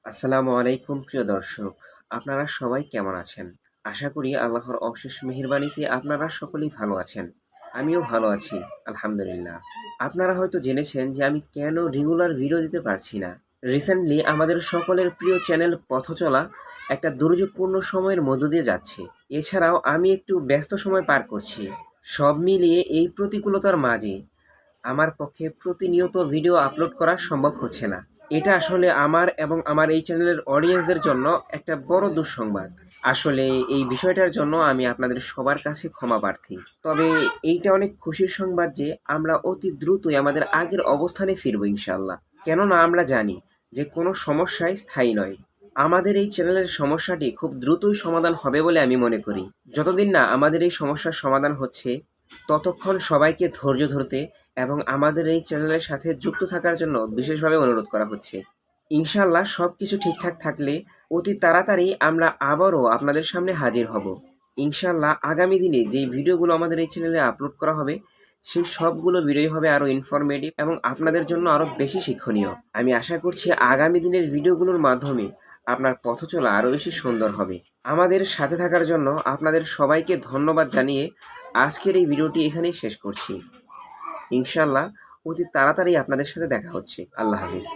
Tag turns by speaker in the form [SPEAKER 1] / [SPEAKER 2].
[SPEAKER 1] আসসালামু আলাইকুম প্রিয় দর্শক। আপনারা সবাই কেমন আছেন? আশা করি আল্লাহর অশেষ মেহেরবানিতে আপনারা সকলেই ভালো আছেন। আমিও ভালো আছি, আলহামদুলিল্লাহ। আপনারা হয়তো জেনেছেন যে আমি কেন রেগুলার ভিডিও দিতে পারছি না। রিসেন্টলি আমাদের সকলের প্রিয় চ্যানেল পথচলা একটা দুর্যোগপূর্ণ সময়ের মধ্য দিয়ে যাচ্ছে। এছাড়াও আমি একটু ব্যস্ত সময় পার করছি। সব মিলিয়ে এই প্রতিকূলতার মাঝে আমার পক্ষে প্রতিনিয়ত ভিডিও আপলোড করা সম্ভব হচ্ছে না। এটা আসলে আমার এবং আমার এই চ্যানেলের অডিয়েন্সদের জন্য একটা বড় দুঃসংবাদ। আসলে এই বিষয়টার জন্য আমি আপনাদের সবার কাছে ক্ষমা প্রার্থী। তবে এইটা অনেক খুশির সংবাদ যে আমরা অতি দ্রুতই আমাদের আগের অবস্থানে ফিরবো ইনশাআল্লাহ। কেননা আমরা জানি যে কোনো সমস্যাই স্থায়ী নয়। আমাদের এই চ্যানেলের সমস্যাটি খুব দ্রুতই সমাধান হবে বলে আমি মনে করি। যতদিন না আমাদের এই সমস্যার সমাধান হচ্ছে, ততক্ষণ সবাইকে ধৈর্য ধরতে এবং আমাদের এই চ্যানেলের সাথে যুক্ত থাকার জন্য বিশেষভাবে অনুরোধ করা হচ্ছে। ইনশাআল্লাহ সবকিছু ঠিকঠাক থাকলে অতি তাড়াতাড়ি আমরা আবারও আপনাদের সামনে হাজির হব। ইনশাআল্লাহ আগামী দিনে যেই ভিডিওগুলো আমাদের এই চ্যানেলে আপলোড করা হবে, সেই সবগুলো ভিডিওই হবে আরও ইনফরমেটিভ এবং আপনাদের জন্য আরও বেশি শিক্ষণীয়। আমি আশা করছি আগামী দিনের ভিডিওগুলোর মাধ্যমে আপনার পথ চলা আরও বেশি সুন্দর হবে। আমাদের সাথে থাকার জন্য আপনাদের সবাইকে ধন্যবাদ জানিয়ে আজকের এই ভিডিওটি এখানেই শেষ করছি। ইনশাআল্লাহ অতি তাড়াতাড়ি আপনাদের সাথে দেখা হচ্ছে। আল্লাহ হাফিজ।